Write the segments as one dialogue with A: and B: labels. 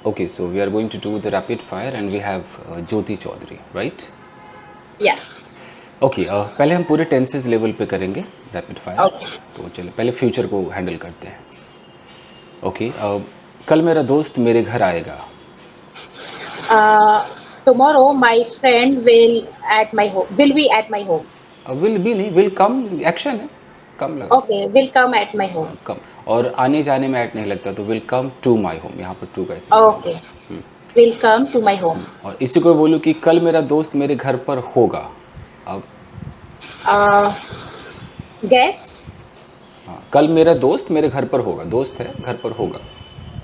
A: Okay, so we are going to do the rapid fire and we have Jyoti Chaudhary, right?
B: Yeah.
A: Okay पहले हम पूरे tenses level पे करेंगे rapid fire.
B: Okay.
A: तो चलो पहले फ्यूचर को हैंडल करते हैं। ओके कल मेरा दोस्त मेरे घर आएगा।
B: Tomorrow my friend will at my home. Will be at my home.
A: Will भी नहीं, विल कम एक्शन है, कम लगा दो।
B: Okay. Will come at my home.
A: कम और आने जाने में ऐड नहीं लगता, तो will come to my home, यहाँ पर टू का इस्तेमाल
B: Okay.
A: होगा।
B: Will come to my home.
A: और इसी को बोलूँ कि कल मेरा दोस्त मेरे घर पर होगा। अब
B: Uh, guess.
A: हाँ, कल मेरा दोस्त मेरे घर पर होगा, दोस्त है घर पर होगा।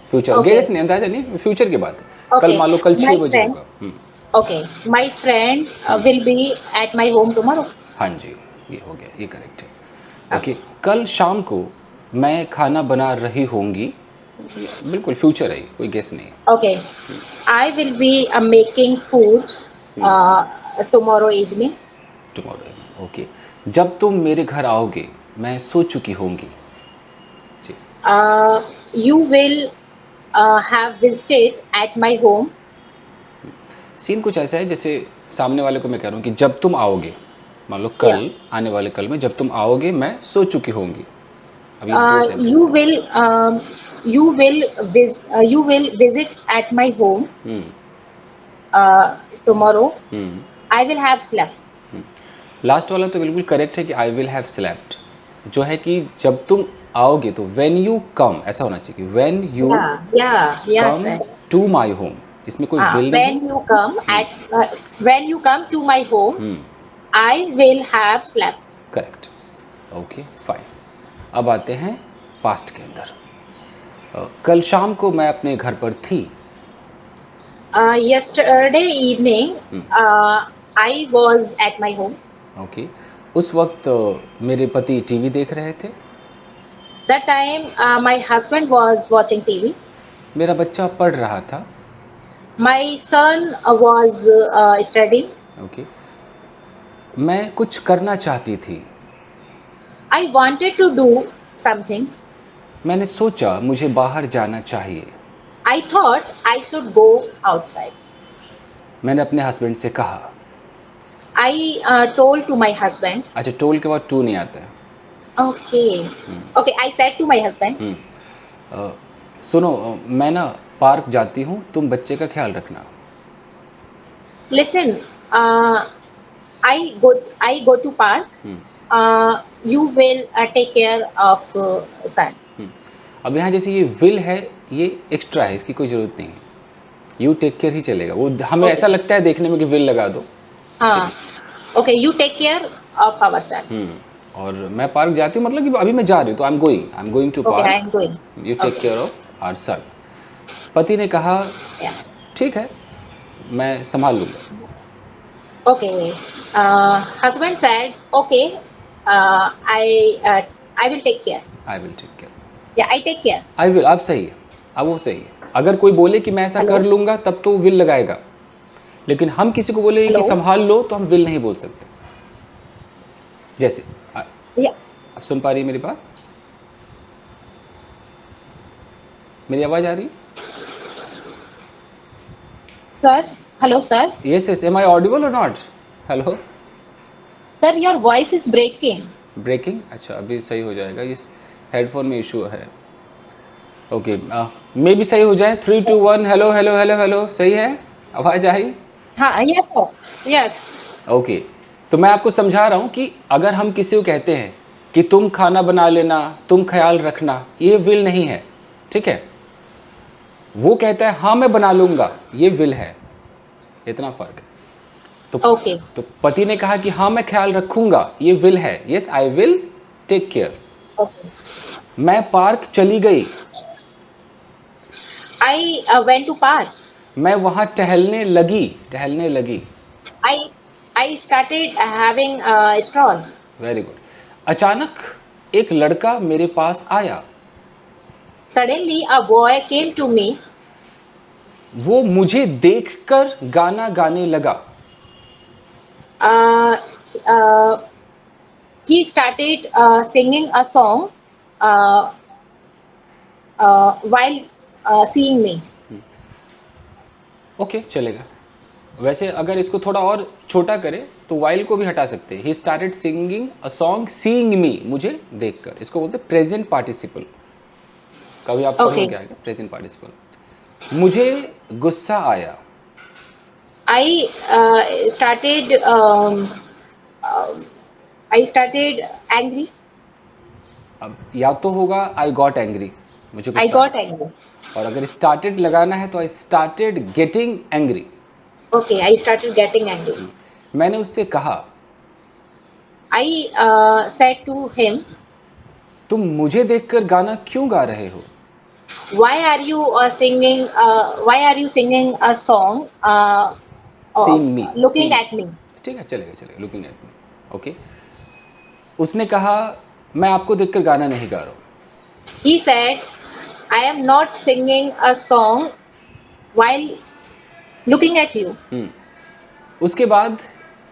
A: Future
B: Okay.
A: गेस नहीं, अंदाजा नहीं, फ्यूचर की बात है। कल
B: Okay.
A: मान लो कल 6
B: My
A: बजे
B: friend.
A: होगा।
B: Okay. My friend will be at my home tomorrow.
A: हाँ जी, ये हो गया, ये करेक्ट है। Okay
B: Okay.
A: कल शाम को मैं खाना बना रही होंगी। ये बिल्कुल फ्यूचर है, ये कोई गेस नहीं है।
B: Okay. I will be making food tomorrow evening.
A: Tomorrow. Okay जब तुम मेरे घर आओगे मैं सो चुकी होंगी। जी
B: You will have visited at my home.
A: Scene कुछ ऐसा है जैसे सामने वाले को मैं कह रहा हूँ कि जब तुम आओगे, मान लो
B: Yeah.
A: कल, आने वाले कल में जब तुम आओगे मैं सो चुकी होंगी। अब ये दो sentence
B: You will you will visit at my home tomorrow. I will have slept.
A: Last वाला तो बिल्कुल करेक्ट है कि आई विल हैव स्लेप्ट, जो है कि जब तुम आओगे, तो व्हेन यू कम ऐसा होना चाहिए कि when you
B: Yes,
A: come
B: sir.
A: To my home. इसमें कोई विल नहीं है।
B: When you come when you come to my home, I will have slept.
A: Correct. Okay fine. अब आते हैं पास्ट के अंदर। कल शाम को मैं अपने घर पर थी।
B: Yesterday evening, I was at my home.
A: Okay उस वक्त मेरे पति टीवी देख रहे थे।
B: That time, my husband was watching TV.
A: मेरा बच्चा पढ़ रहा था।
B: My son was studying.
A: Okay मैं कुछ करना चाहती थी।
B: I wanted to do something.
A: मैंने सोचा मुझे बाहर जाना चाहिए।
B: I thought I should go outside.
A: मैंने अपने हस्बैंड से कहा।
B: I told to my husband.
A: अच्छा, टोल के बाद टू नहीं आता है।
B: Okay. Okay, I said to my husband.
A: सुनो मैं ना पार्क जाती हूँ, तुम बच्चे का ख्याल रखना।
B: Listen, I go to park. You will take care of son.
A: अब यहाँ जैसे ये विल है, ये एक्स्ट्रा है, इसकी कोई ज़रूरत नहीं है। यू टेक केयर ही चलेगा। वो हमें ऐसा लगता है देखने में कि विल लगा दो।
B: हाँ, okay, you take care of our son.
A: और मैं पार्क जाती हूँ मतलब कि अभी मैं जा रही हूँ, तो I am going to
B: Okay, I
A: park,
B: am going.
A: You take care of our son. पति ने कहा
B: Yeah.
A: ठीक है मैं संभाल लूँगा।
B: Okay. Husband said, okay, I will take care.
A: I will take care.
B: Yeah, I take care.
A: I will, अब सही है, अब वो सही है। अगर कोई बोले कि मैं ऐसा
B: Hello?
A: कर लूँगा तब तो विल लगाएगा, लेकिन हम किसी को बोले कि
B: Hello?
A: संभाल लो तो हम विल नहीं बोल सकते। जैसे
B: Yeah.
A: आप सुन पा रही है मेरी बात? मेरी आवाज़ आ रही है?
C: Sir, hello, sir.
A: Yes yes, am I audible और not? Hello,
C: Sir, your voice is breaking.
A: Breaking. अच्छा अभी सही हो जाएगा, इस हेडफोन में इशू है। ओके मे भी सही हो जाए। 3 2 1 हेलो हेलो हेलो हेलो, सही है? आवाज़ आई?
B: हाँ, yes, sir. Yes.
A: ओके तो मैं आपको समझा रहा हूँ कि अगर हम किसी को कहते हैं कि तुम खाना बना लेना, तुम ख्याल रखना, ये विल नहीं है, ठीक है? वो कहता है हाँ मैं बना लूँगा, ये विल है। इतना फ़र्क है। तो
B: Okay.
A: तो पति ने कहा कि हाँ मैं ख्याल रखूँगा, ये विल है। Yes I will take care.
B: Okay.
A: मैं पार्क चली गई।
B: I went to park.
A: मैं वहाँ टहलने लगी, टहलने लगी।
B: I started having a stroll.
A: Very good. अचानक एक लड़का मेरे पास आया।
B: Suddenly, a boy came to me.
A: वो मुझे देखकर गाना गाने लगा।
B: He started singing a song while seeing me.
A: Okay चलेगा। वैसे अगर इसको थोड़ा और छोटा करें तो वाइल को भी हटा सकते हैं। He started singing a song seeing मी, मुझे देखकर। इसको बोलते हैं प्रेजेंट पार्टिसिपल। कभी आप पढ़
B: Okay.
A: के आएगा प्रेजेंट पार्टिसिपल। मुझे गुस्सा आया।
B: I started. I started angry.
A: अब या तो होगा आई गॉट एंग्री, मुझे
B: I
A: गुस्सा
B: got
A: आया।
B: angry.
A: और अगर स्टार्टेड लगाना है तो I started getting angry.
B: Okay, I started getting angry.
A: मैंने उससे कहा
B: I said to him,
A: तुम मुझे देखकर गाना क्यों गा रहे हो?
B: "Why are you singing? Why are you singing a song of
A: seeing me,
B: looking
A: seeing.
B: at me?"
A: ठीक है चलेगा चलेगा, लुकिंग एट मी। ओके। उसने कहा मैं आपको देखकर गाना नहीं गा रहा हूँ।
B: He said, "I am not singing a song while looking at you."
A: उसके बाद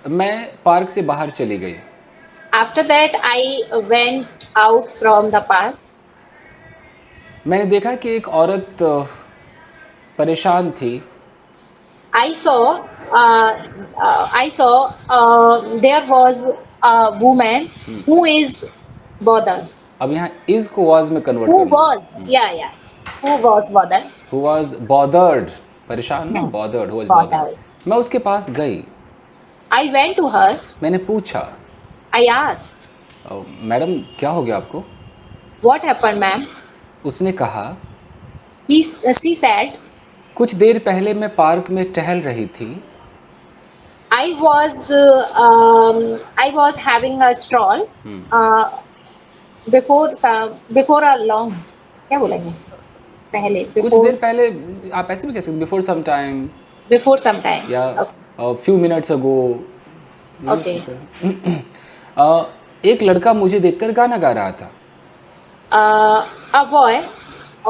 A: मैं पार्क से बाहर चली गई।
B: After that, I went out from the park.
A: मैंने देखा कि एक औरत परेशान थी।
B: I saw there was a woman who is bothered.
A: अब यहाँ इज को वाज में कन्वर्ट
B: Who
A: करूँगा।
B: was, yeah, who was bothered?
A: Who was bothered, परेशान ना,
B: Hmm.
A: Bothered, who was bothered.
B: Bothered.
A: मैं उसके पास गई।
B: I went to her.
A: मैंने पूछा
B: I asked,
A: मैडम क्या हो गया आपको?
B: "What happened, ma'am?"
A: उसने कहा
B: She said,
A: कुछ देर पहले मैं पार्क में टहल रही थी।
B: I was having a stroll before a long. क्या बोलेंगे? पहले
A: कुछ देर पहले, आप ऐसे भी कह सकते before some time
B: before some time.
A: या
B: Okay.
A: Few minutes ago.
B: Okay.
A: एक लड़का मुझे देखकर गाना गा रहा था।
B: A boy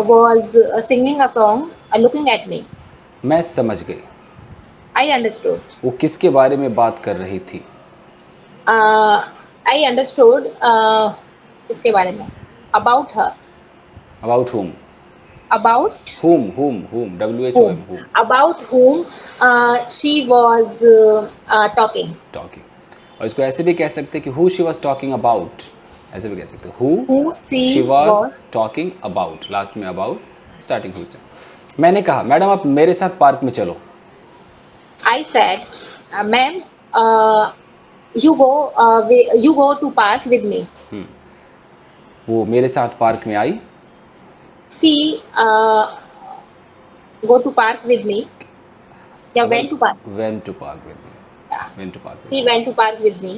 B: was singing a song, looking at me.
A: मैं समझ गई
B: I understood.
A: वो किसके बारे में बात कर रही थी।
B: I understood इसके बारे में about her,
A: अबाउट हुम,
B: about
A: हुम WHOM,
B: whom, about whom she was talking.
A: Talking. और इसको ऐसे भी कह सकते हैं कि who she was talking about, ऐसे भी कह सकते हैं who
B: Who
A: she
B: she
A: was
B: was.
A: Talking about, last में अबाउट, स्टार्टिंग हु से। मैंने कहा मैडम आप मेरे साथ पार्क में चलो।
B: I said, "Ma'am, you go to park with me."
A: वो मेरे साथ पार्क में आई।
B: She go to park with me. Yeah, went to park.
A: Went to park with me, went to park with
B: She went to park with me.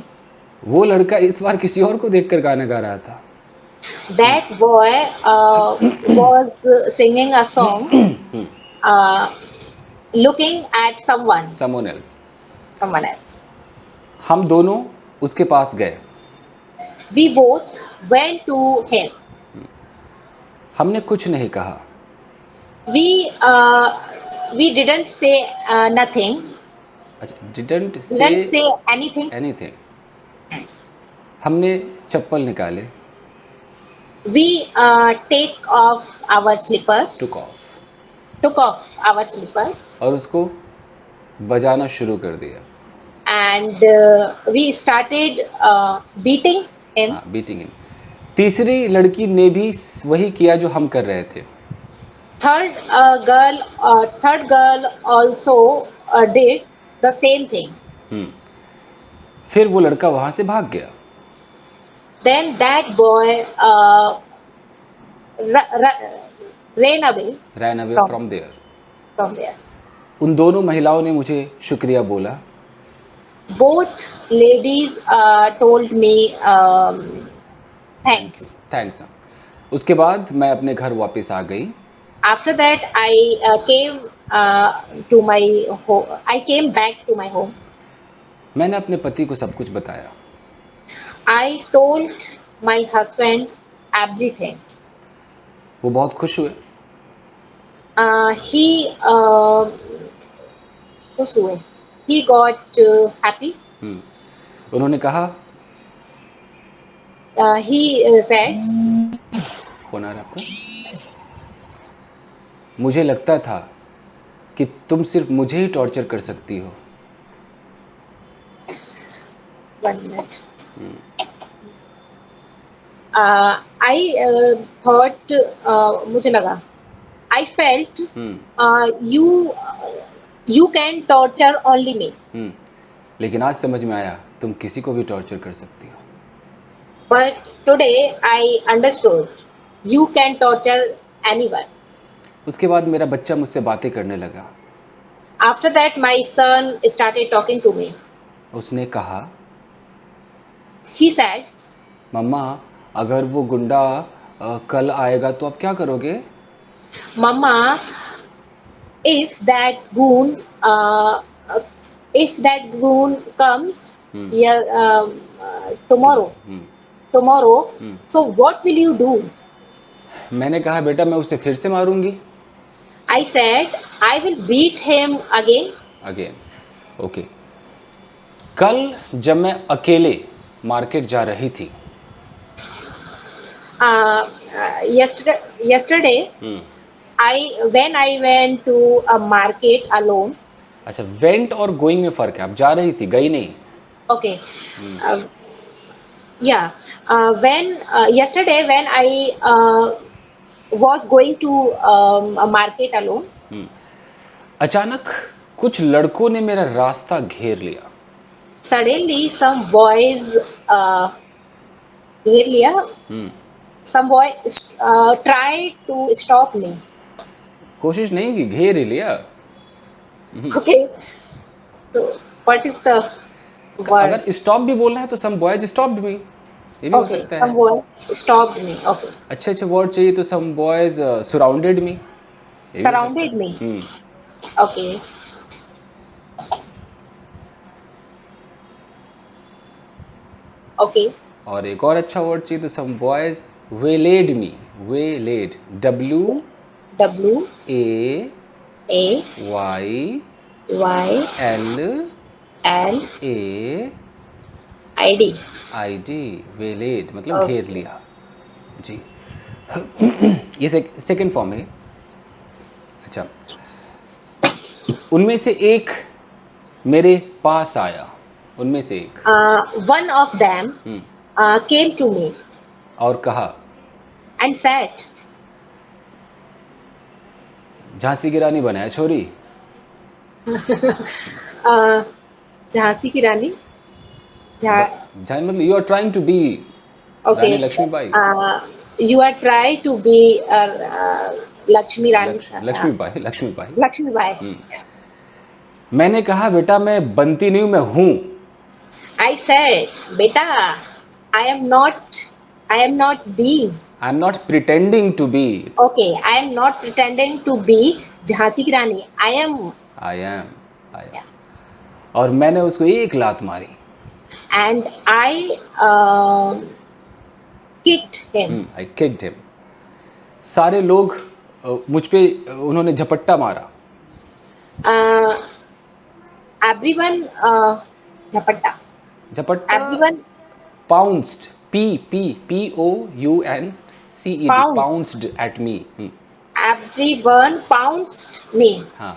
A: वो लड़का इस बार किसी और को देखकर गाना गा रहा था।
B: That boy was singing a song, uh, looking at someone
A: someone else.
B: else.
A: हम दोनों उसके पास गए।
B: We both went to him.
A: हमने कुछ नहीं कहा।
B: We didn't say nothing.
A: अच्छा, डिडंट
B: Didn't
A: से
B: say anything.
A: एनीथिंग। हमने चप्पल निकाले,
B: We take off our slippers.
A: Took off,
B: Took off our slippers
A: और उसको बजाना शुरू कर दिया।
B: and we started beating him.
A: हाँ, बीटिंग इन। तीसरी लड़की ने भी वही किया जो हम कर रहे थे।
B: Third girl also did the same thing.
A: फिर वो लड़का वहां से भाग गया।
B: Then that boy ran away
A: ran away
B: From-
A: from there.
B: from there.
A: उन दोनों महिलाओं ने मुझे शुक्रिया बोला।
B: Both ladies told me thanks.
A: Thanks. उसके बाद मैं अपने घर वापस आ गई।
B: After that, I came to my home. I came back to my home.
A: मैंने अपने पति को सब कुछ बताया।
B: I told my husband everything.
A: वो बहुत खुश हुए।
B: He खुश हुए. He got happy.
A: उन्होंने कहा,
B: He said,
A: फोन आ रहा है आपका? मुझे लगता था कि तुम सिर्फ मुझे ही टॉर्चर कर सकती हो?
B: 1 minute. I thought, मुझे लगा, I felt you can torture only me,
A: लेकिन आज समझ में आया तुम किसी को भी टॉर्चर कर सकती हो।
B: but today I understood you can torture anyone.
A: उसके बाद मेरा बच्चा मुझसे बातें करने लगा।
B: After that, my son started talking to me.
A: उसने कहा,
B: He said,
A: मम्मा अगर वो गुंडा कल आएगा तो आप क्या करोगे?
B: Mama, if that goon, if that goon comes here tomorrow, so what will you do?
A: मैंने कहा बेटा मैं उसे फिर से मारूंगी।
B: I said, I will beat him again.
A: Okay. कल जब मैं अकेले मार्केट जा रही थी,
B: Yesterday, when I went to a market alone.
A: अच्छा, वेंट और गोइंग में फर्क है, आप जा रही थी, गई नहीं।
B: Okay. Yeah. When yesterday when I was going to a market alone.
A: अचानक कुछ लड़कों ने मेरा रास्ता घेर लिया।
B: Suddenly some boys घेर लिया. Some boy tried to stop me.
A: कोशिश नहीं की, घेर ही लिया।
B: Okay. So what is the word?
A: अगर स्टॉप भी बोलना है तो सम बॉयज स्टॉप्ड मी, ये भी हो
B: Okay.
A: सकता
B: Some
A: है।
B: boy stopped me. Okay.
A: अच्छे अच्छे वर्ड चाहिए तो सम बॉयज सराउंडेड मी।
B: Surrounded me. Okay. Okay.
A: और एक और अच्छा वर्ड चाहिए तो some boys waylaid me. Waylaid, W A Y L A I D, waylaid मतलब घेर लिया जी। ये सेकंड फॉर्म है। अच्छा, उनमें से एक मेरे पास आया, उनमें से एक
B: one of them came to me
A: और कहा,
B: and said,
A: झांसी की रानी बनाया छोरी।
B: झांसी की रानी.
A: मतलब you are trying to be Rani Lakshmibai.
B: You are trying to be Lakshmi Rani. Lakshmibai.
A: मैंने कहा बेटा मैं बनती नहीं हूं, मैं हूं।
B: I said, beta, I am not being.
A: I am not pretending to be.
B: Okay, I am not pretending to be Jhansi की रानी. I am.
A: और मैंने उसको एक लात मारी।
B: And I kicked him.
A: सारे लोग मुझ पे उन्होंने झपट्टा मारा।
B: Everyone झपट्टा. Everyone
A: pounced. P-O-U-N-C-E-D. Pounced at me.
B: Everyone pounced me.
A: हाँ।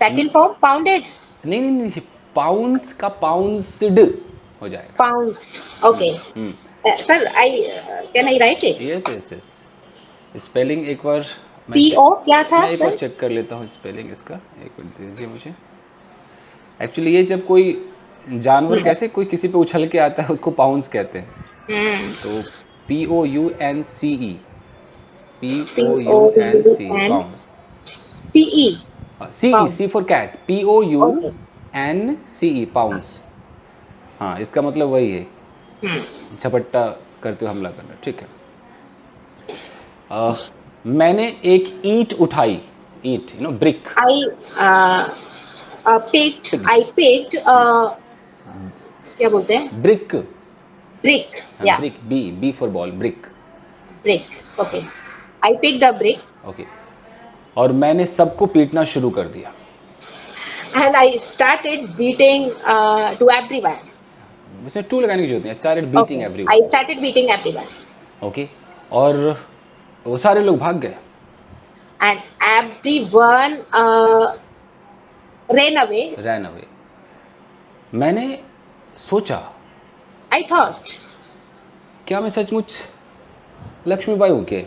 B: Second form pounded.
A: नहीं, pounce का pounced हो जाएगा।
B: Pounced. Okay. Sir, can I write it?
A: Yes. Spelling एक बार
B: P-O क्या था?
A: मैं एक बार चेक कर लेता हूँ स्पेलिंग इसका, एक मिनट दीजिए मुझे। एक्चुअली ये जब कोई जानवर कैसे कोई किसी पे उछल के आता है उसको पाउंस कहते हैं। तो P-O-U-N-C-E pounce. C for cat, P-O-U-N-C-E pounce. हाँ, इसका मतलब वही है, झपट्टा करते हुए हमला करना। ठीक है। मैंने एक ईंट उठाई, ईंट ब्रिक।
B: I picked क्या बोलते हैं?
A: Brick.
B: Yeah.
A: B for ball, brick.
B: Okay. I picked a brick.
A: Okay. और मैंने सबको पीटना शुरू कर दिया।
B: And I started beating to everyone.
A: इसमें टू लगाने की जरूरत नहीं। I started beating everyone.
B: I started beating everyone.
A: Okay. और वो सारे लोग भाग गए।
B: And everyone ran away.
A: Ran away. मैंने सोचा,
B: I thought,
A: क्या मैं सचमुच लक्ष्मीबाई हूँ के?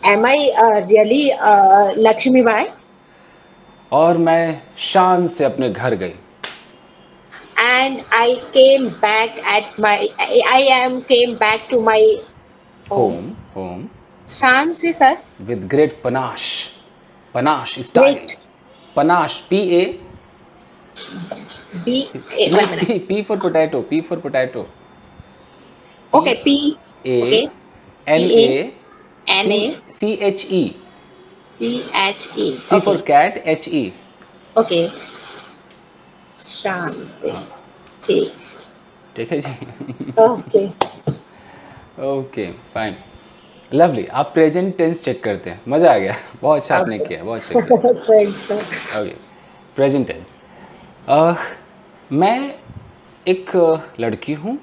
B: am I really Lakshmi Bai?
A: और मैं शान से अपने घर गई।
B: And I came back at my, came back to my home.
A: Home
B: शान से sir,
A: with great panache, panache style.
B: Great.
A: Panache, PA,
B: B, one minute.
A: P for potato, P for potato,
B: Okay, P,
A: A,
B: okay,
A: NA,
B: NA,
A: CHE,
B: CHE,
A: C for
B: okay,
A: cat, HE।
B: okay, शान से, ठीक,
A: ठीक है जी।
B: okay,
A: okay fine, lovely. आप present tense check करते हैं, मज़ा आ गया, बहुत अच्छा आपने
B: okay.
A: किया, बहुत अच्छा किया।
B: Thanks, sir.
A: Okay, present tense. मैं एक लड़की हूँ,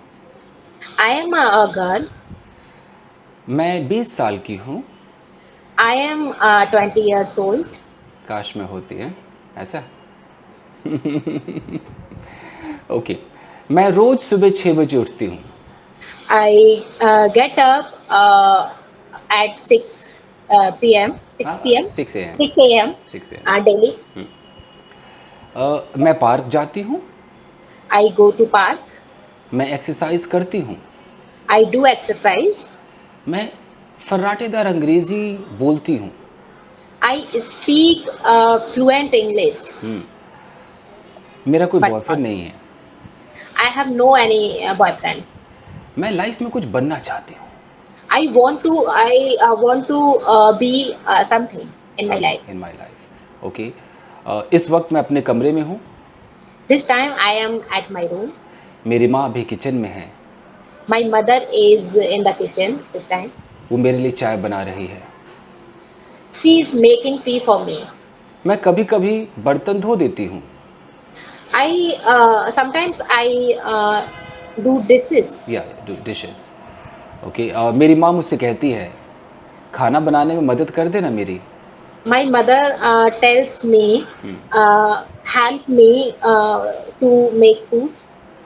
B: I am a girl.
A: मैं 20 साल की हूँ।
B: I am 20 years old.
A: काश में होती है ऐसा। ओके, मैं रोज़ सुबह 6 बजे उठती हूँ।
B: I get up at 6 p.m. 6 p.m.
A: 6 AM,
B: 6 a.m.
A: 6 AM।
B: Daily.
A: मैं पार्क जाती हूँ,
B: I go to park.
A: मैं एक्सरसाइज करती हूँ,
B: I do exercise.
A: मैं फर्राटेदार अंग्रेज़ी बोलती हूँ।
B: I speak fluent English.
A: मेरा कोई
B: But
A: बॉयफ्रेंड नहीं है।
B: I have no any boyfriend.
A: मैं लाइफ में कुछ बनना चाहती हूँ।
B: I want to be something in my life.
A: In my life. Okay, इस वक्त मैं अपने कमरे में हूँ।
B: This time I am at my room.
A: मेरी माँ अभी किचन में है,
B: My mother is in the kitchen this time.
A: वो मेरे लिए चाय बना रही है।
B: She is making tea for me.
A: मैं कभी कभी बर्तन धो देती हूँ।
B: Sometimes I do dishes.
A: या डिशेस। ओके, मेरी माँ मुझसे कहती है, खाना बनाने में मदद कर देना मेरी।
B: My mother tells me, help me to make food.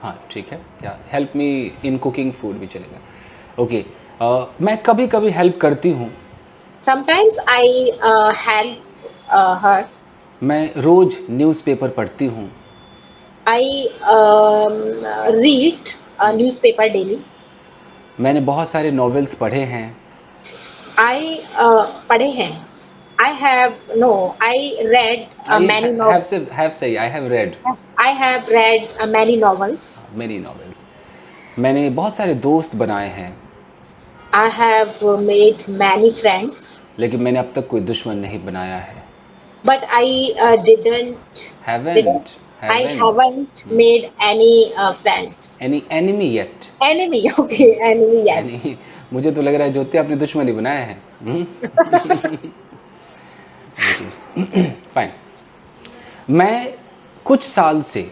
A: हाँ ठीक है, या help me in cooking food भी चलेगा। ओके, मैं कभी कभी हेल्प करती हूँ।
B: Sometimes I help her.
A: मैं रोज़ न्यूज़पेपर पढ़ती हूँ।
B: I read a newspaper daily.
A: मैंने बहुत सारे नॉवेल्स पढ़े हैं।
B: I पढ़े हैं. I read many novels.
A: Have सही, I have read
B: I have read many novels.
A: Many novels. मैंने बहुत सारे दोस्त बनाए हैं,
B: I have made many friends,
A: लेकिन मैंने अब तक कोई दुश्मन नहीं बनाया है।
B: but I didn't.
A: Haven't,
B: I haven't made any friend.
A: Any enemy yet.
B: Enemy, okay, enemy yet.
A: मुझे तो लग रहा है ज्योति आपने दुश्मनी बनाया है। फाइन। मैं कुछ साल से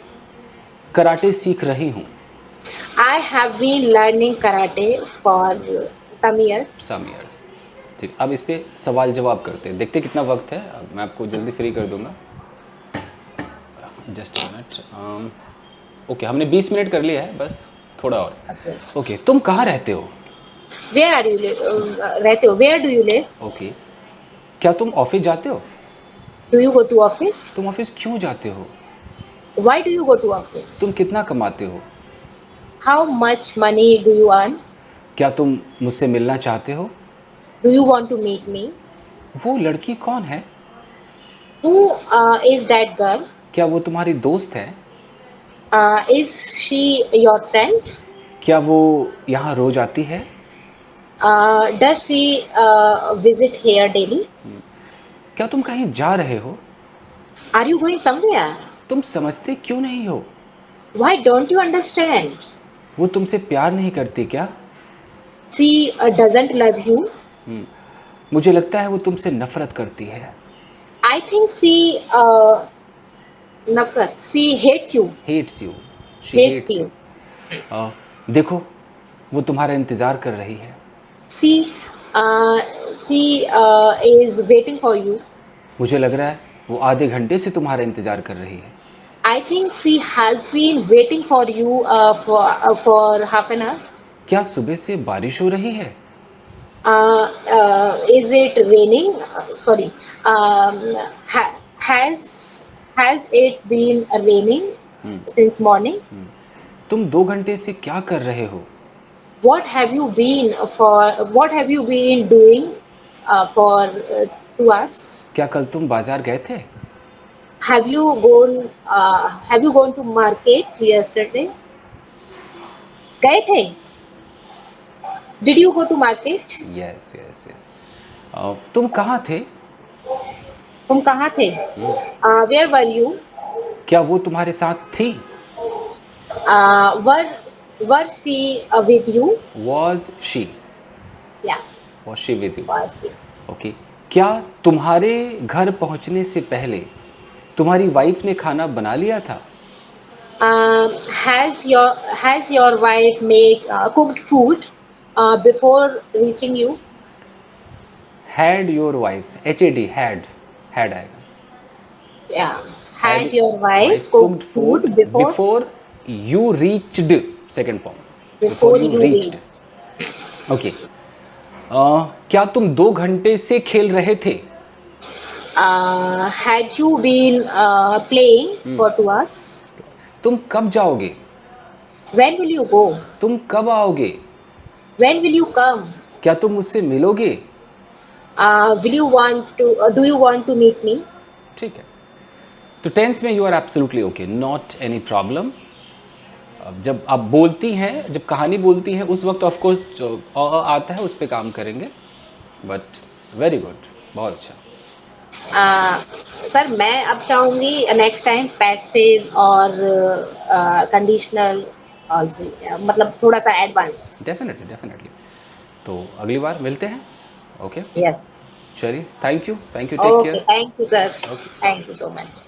A: कराटे सीख रही हूँ।
B: I have been learning karate for some years.
A: Some years. ठीक, अब इस पे सवाल जवाब करते हैं, देखते हैं कितना वक्त है। अब मैं आपको जल्दी फ्री कर दूंगा। Just minute. ओके, हमने 20 मिनट कर लिया है, बस थोड़ा और।
B: Okay.
A: ओके, तुम कहाँ रहते हो?
B: Where are you रहते हो? Where do you live?
A: Okay, क्या तुम ऑफिस जाते हो?
B: Do you go to office?
A: तुम ऑफिस क्यों जाते हो?
B: Why do you go to office?
A: तुम कितना कमाते हो?
B: How much money do you earn?
A: क्या तुम मुझसे मिलना चाहते हो?
B: Do you want to meet me?
A: वो लड़की कौन है?
B: Who is that girl?
A: क्या वो तुम्हारी दोस्त है?
B: Is she your friend?
A: क्या वो यहाँ रोज आती है?
B: Does she visit here daily?
A: क्या तुम कहीं जा रहे हो?
B: Are you going somewhere?
A: तुम समझते क्यों नहीं हो?
B: Why don't you understand?
A: वो तुमसे प्यार नहीं करती क्या?
B: She doesn't love you.
A: मुझे लगता है वो तुमसे नफरत करती है।
B: I think she नफरत. She hates you.
A: Hates you,
B: Hates you.
A: देखो, वो तुम्हारा इंतजार कर रही है।
B: She is waiting for you.
A: मुझे लग रहा है वो आधे घंटे से तुम्हारा इंतजार कर रही है।
B: I think she has been waiting for you for half an hour.
A: क्या सुबह से बारिश हो रही है?
B: Is it raining? Sorry. Has it been raining since morning?
A: तुम 2 घंटे से क्या कर रहे हो?
B: What have you been doing for 2 hours?
A: क्या कल तुम बाजार गए थे?
B: Have you gone to market yesterday? गए थे? Did you go to market?
A: Yes yes yes. तुम कहाँ थे?
B: तुम कहाँ थे? Where were you?
A: क्या वो तुम्हारे साथ थी?
B: Were she with you?
A: Was she?
B: Yeah,
A: was she with you?
B: was she.
A: Okay. क्या तुम्हारे घर पहुंचने से पहले तुम्हारी वाइफ ने खाना बना लिया था?
B: Has your wife cooked food before reaching you?
A: Had your wife, HAD, had आएगा।
B: Yeah. Had your wife cooked food
A: before you reached, second form,
B: before you reached?
A: Okay. क्या तुम 2 घंटे से खेल रहे थे?
B: Had you been playing for 2 hours?
A: तुम कब जाओगे?
B: When will you go?
A: तुम कब आओगे?
B: When will you come?
A: क्या तुम मुझसे मिलोगे?
B: Do you want to meet me?
A: ठीक है। तो टेंस में you are absolutely okay, not any problem. जब आप बोलती हैं, जब कहानी बोलती हैं, उस वक्त ऑफ कोर्स आता है, उस पर काम करेंगे। बट वेरी गुड, बहुत अच्छा।
B: सर मैं अब चाहूंगी नेक्स्ट टाइम पैसिव और कंडीशनल, मतलब थोड़ा सा एडवांस।
A: Definitely definitely. तो अगली बार मिलते हैं। Okay
B: yes.
A: चलिए, थैंक यू, टेक
B: ओके,
A: care.
B: Thank you sir,
A: okay.
B: Thank you so much.